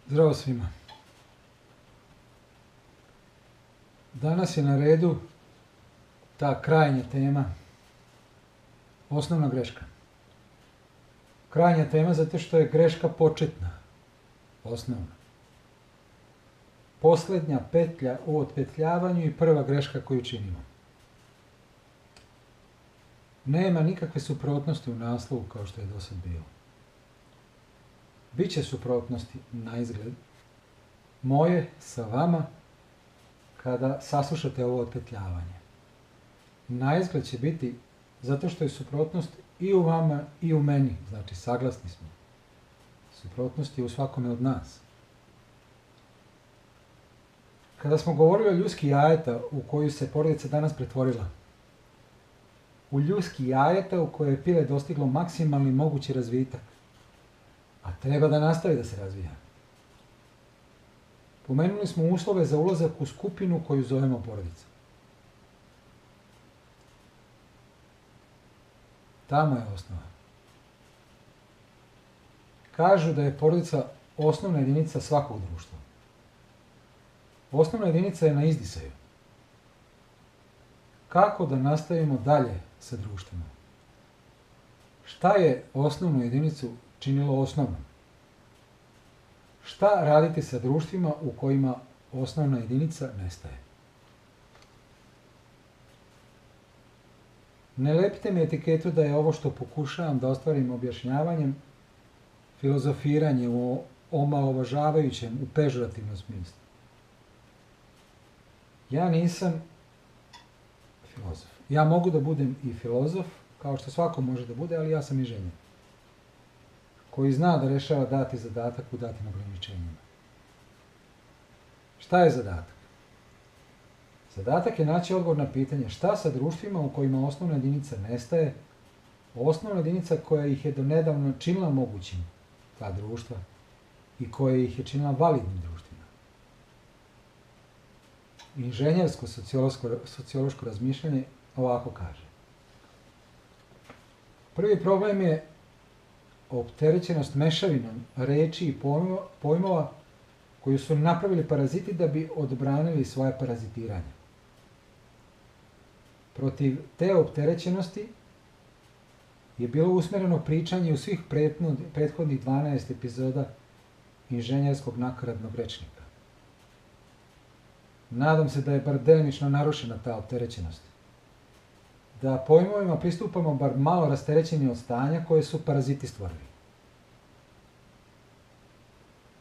Zdravo svima. Danas je na redu ta krajnja tema, osnovna greška. Krajnja tema zato što je greška početna, osnovna. Posljednja petlja u otpetljavanju i prva greška koju činimo. Nema nikakve suprotnosti u naslovu kao što je do sad bilo. Biće suprotnosti na izgled moje sa vama kada saslušate ovo otpetljavanje. Na izgled će biti zato što je suprotnost i u vama i u meni, znači saglasni smo. Suprotnost je u svakome od nas. Kada smo govorili o ljudski jajeta u koju se porodica danas pretvorila, u ljudski jajeta u kojoj je pile dostiglo maksimalni mogući razvitak, a treba da nastavi da se razvija. Pomenuli smo uslove za ulazak u skupinu koju zovemo porodica. Tamo je osnova. Kažu da je porodica osnovna jedinica svakog društva. Osnovna jedinica je na izdisaju. Kako da nastavimo dalje sa društvima? Šta je osnovnu jedinicu činilo osnovnom? Šta raditi sa društvima u kojima osnovna jedinica nestaje? Ne lepite mi etiketu da je ovo što pokušavam da ostvarim objašnjavanjem filozofiranje u omalovažavajućem, u pežorativnom smislu. Ja nisam filozof. Ja mogu da budem i filozof, kao što svako može da bude, ali ja sam inženjer koji zna da rešava dati zadatak u datim ograničenjima. Šta je zadatak? Zadatak je naći odgovor na pitanje šta sa društvima u kojima osnovna jedinica nestaje, osnovna jedinica koja ih je donedavno činila mogućim, ta društva, i koja ih je činila validnim društvima. Inženjersko sociološko razmišljanje ovako kaže. Prvi problem je opterećenost mešavinom reči i pojmova koju su napravili paraziti da bi odbranili svoje parazitiranje. Protiv te opterećenosti je bilo usmereno pričanje u svih prethodnih 12 epizoda inženjerskog nakaradnog rečnika. Nadam se da je bar delimično narušena ta opterećenost. Da pojmovima pristupamo bar malo rasterećeni od stanja koje su paraziti stvorili.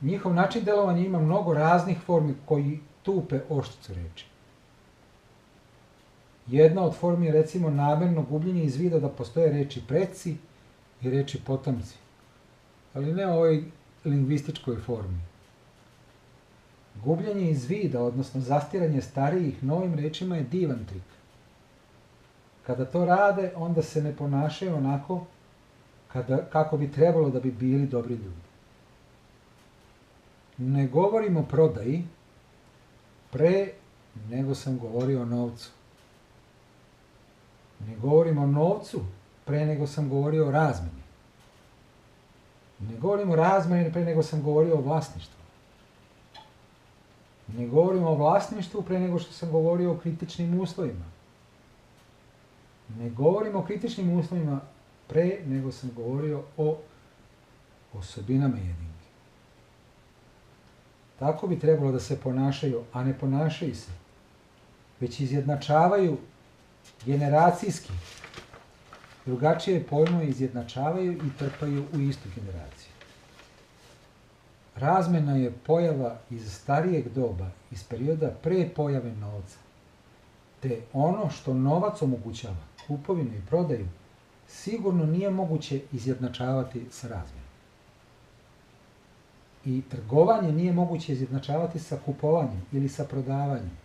Njihov način delovanja ima mnogo raznih formi koji tupe oštricu reči. Jedna od formi je recimo namerno gubljenje iz vida da postoje reči preci i reči potomci, ali ne u ovoj lingvističkoj formi. Gubljenje iz vida, odnosno zastiranje starijih novim rečima je divan trik. Kada to rade, onda se ne ponašaju onako kako bi trebalo da bi bili dobri ljudi. Ne govorim o prodaji pre nego sam govorio o novcu. Ne govorim o novcu pre nego sam govorio o razmeni. Ne govorim o razmeni pre nego sam govorio o vlasništvu. Ne govorim o vlasništvu pre nego što sam govorio o kritičnim uslovima. Ne govorim o kritičnim uslovima pre nego sam govorio o osobinama jedinke. Tako bi trebalo da se ponašaju, a ne ponašaju se, već izjednačavaju generacijski. Drugačije pojmove izjednačavaju i trpaju u istu generaciju. Razmena je pojava iz starijeg doba, iz perioda pre pojave novca, te ono što novac omogućava, kupovinu i prodaju, sigurno nije moguće izjednačavati sa razmenom. I trgovanje nije moguće izjednačavati sa kupovanjem ili sa prodavanjem,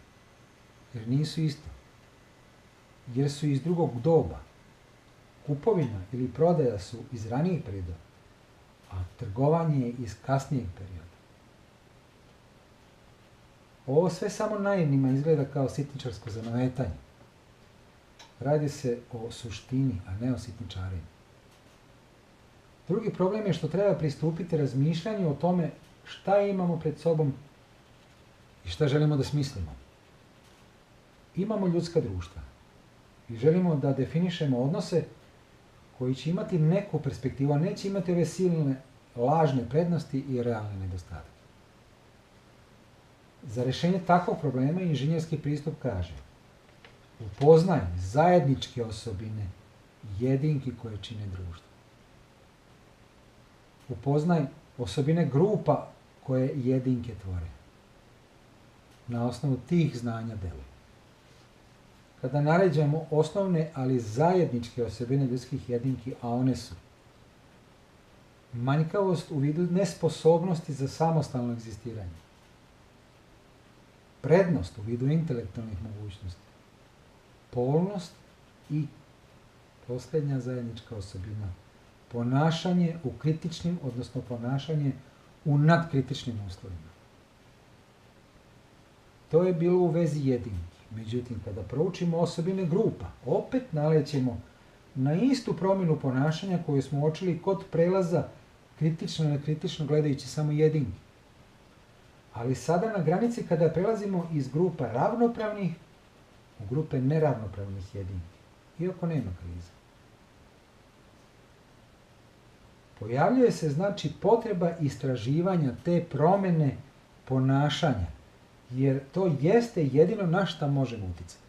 jer nisu isto. Jer su iz drugog doba. Kupovina ili prodaja su iz ranijeg perioda, a trgovanje je iz kasnijeg perioda. Ovo sve samo naivnima izgleda kao sitničarsko zanovetanje. Radi se o suštini, a ne o sitničarenju. Drugi problem je što treba pristupiti razmišljanju o tome šta imamo pred sobom i šta želimo da smislimo. Imamo ljudska društva i želimo da definišemo odnose koji će imati neku perspektivu, a neće imati ove silne lažne prednosti i realne nedostatke. Za rješenje takvog problema inženjerski pristup kaže: upoznaj zajedničke osobine jedinki koje čine društvo. Upoznaj osobine grupa koje jedinke tvore. Na osnovu tih znanja deluj. Kada naređamo osnovne, ali zajedničke osobine ljudskih jedinki, a one su manjkavost u vidu nesposobnosti za samostalno egzistiranje, prednost u vidu intelektualnih mogućnosti, polnost i posljednja zajednička osobina, ponašanje u kritičnim, odnosno ponašanje u nadkritičnim uslovima. To je bilo u vezi jedinki. Međutim, kada proučimo osobine grupa, opet nalećemo na istu promjenu ponašanja koju smo uočili kod prelaza kritično na kritično gledajući samo jedinki. Ali sada na granici kada prelazimo iz grupa ravnopravnih u grupe neravnopravnih jedinki, iako nema krize. Pojavljuje se znači potreba istraživanja te promjene ponašanja, jer to jeste jedino na šta možemo utjecati.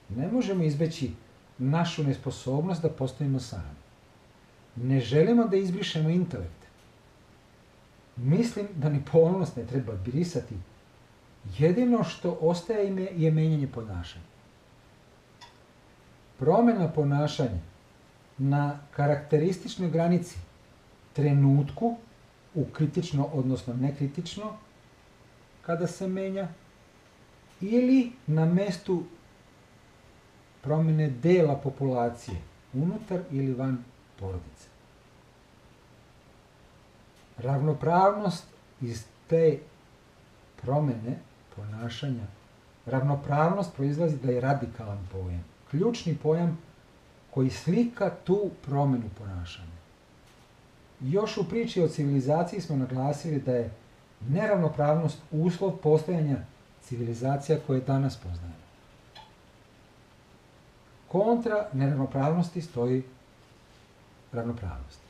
Ne možemo izbjeći našu nesposobnost da postojimo sami. Ne želimo da izbrišemo intelekt. Mislim da ni polnost ne treba brisati. Jedino što ostaje je menjanje ponašanja. Promjena ponašanja na karakterističnoj granici, trenutku, u kritično, odnosno nekritično, kada se menja, ili na mjestu promjene dela populacije, unutar ili van porodice. Ravnopravnost iz te promjene ponašanja, ravnopravnost proizlazi da je radikalan pojam, ključni pojam koji slika tu promjenu ponašanja. Još u priči o civilizaciji smo naglasili da je neravnopravnost uslov postojanja civilizacija koje danas poznajemo. Kontra neravnopravnosti stoji ravnopravnost.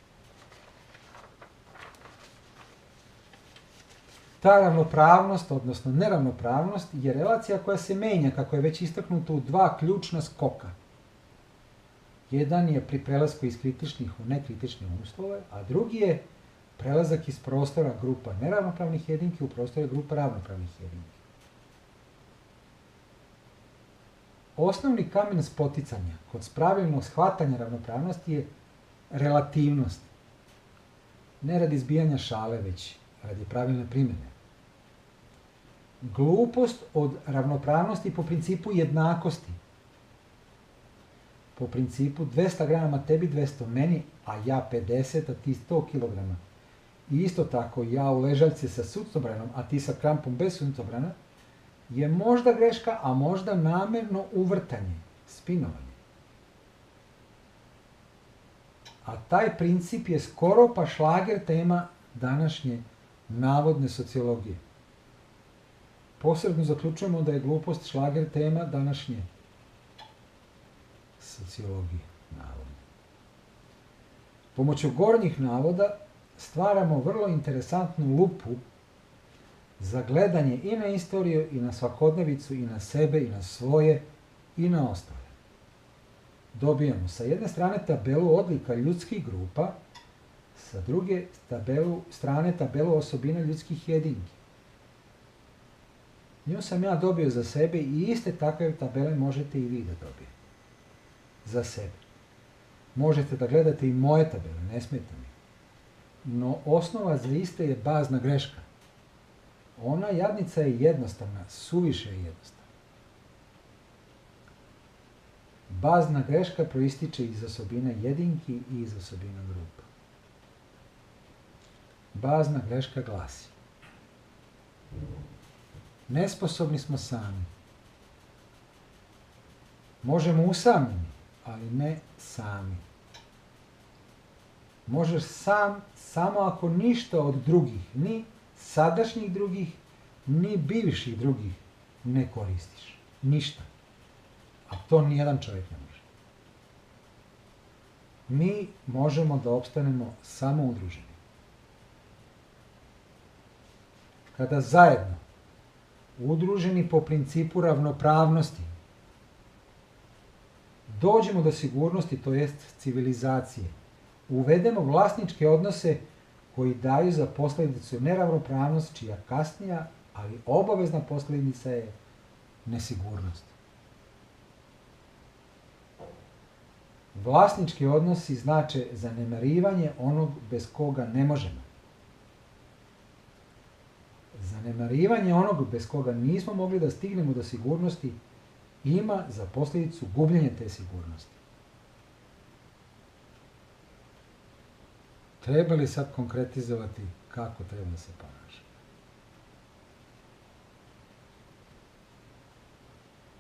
Ta ravnopravnost, odnosno neravnopravnost, je relacija koja se menja, kako je već istaknuto, u dva ključna skoka. Jedan je pri prelasku iz kritičnih u nekritične uslove, a drugi je prelazak iz prostora grupa neravnopravnih jedinki u prostore grupa ravnopravnih jedinki. Osnovni kamen spoticanja kod pravilnog shvatanja ravnopravnosti je relativnost. Ne radi izbijanja šale, već radi pravilne primjene. Glupost od ravnopravnosti po principu jednakosti. Po principu 200 grama tebi, 200 meni, a ja 50, a ti 100 kilograma. I isto tako, ja u ležaljci sa suncobranom, a ti sa krampom bez suncobrana, je možda greška, a možda namjerno uvrtanje, spinovanje. A taj princip je skoro pa šlager tema današnje navodne sociologije. Posredno zaključujemo da je glupost šlager tema današnje sociologije, navodne. Pomoću gornjih navoda stvaramo vrlo interesantnu lupu za gledanje i na istoriju, i na svakodnevicu, i na sebe, i na svoje, i na ostale. Dobijamo sa jedne strane tabelu odlika ljudskih grupa, sa druge strane tabelu osobina ljudskih jedinki. Nju sam ja dobio za sebe i iste takve tabele možete i vi da dobijete. Za sebe. Možete da gledate i moje tabele, ne smeta mi. No osnova za iste je bazna greška. Ona jadnica je jednostavna, suviše je jednostavna. Bazna greška proističe iz osobina jedinki i iz osobina grupa. Bazna greška glasi: nesposobni smo sami. Možemo usamljeni, ali ne sami. možeš sam, samo ako ništa od drugih, ni sadašnjih drugih, ni bivših drugih ne koristiš. Ništa. A to nijedan čovjek ne može. Mi možemo da opstanemo samo udruženi. Kada zajedno, udruženi po principu ravnopravnosti, dođemo do sigurnosti, to jest civilizacije, uvedemo vlasničke odnose koji daju za posljedicu neravnopravnost, čija kasnija, ali obavezna posljedica je nesigurnost. Vlasnički odnosi znače zanemarivanje onog bez koga ne možemo. Zanemarivanje onog bez koga nismo mogli da stignemo do sigurnosti ima za posljedicu gubljenje te sigurnosti. Treba li sad konkretizovati kako treba da se ponaša?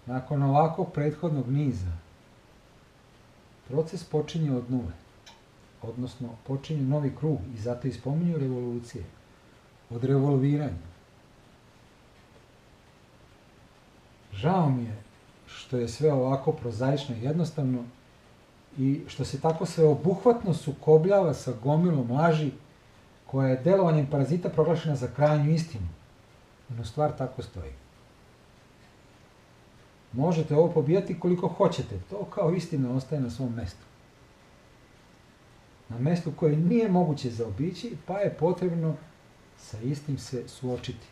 Nakon ovakvog prethodnog niza, proces počinje od nule, odnosno počinje novi krug i zato i spominju revolucije, od revolviranja. Žao mi je što je sve ovako prozaično i jednostavno i što se tako sveobuhvatno sukobljava sa gomilom laži koja je delovanjem parazita proglašena za krajnju istinu. No stvar tako stoji. Možete ovo pobijati koliko hoćete, to kao istina ostaje na svom mestu. Na mestu koje nije moguće zaobići, pa je potrebno sa istim se suočiti.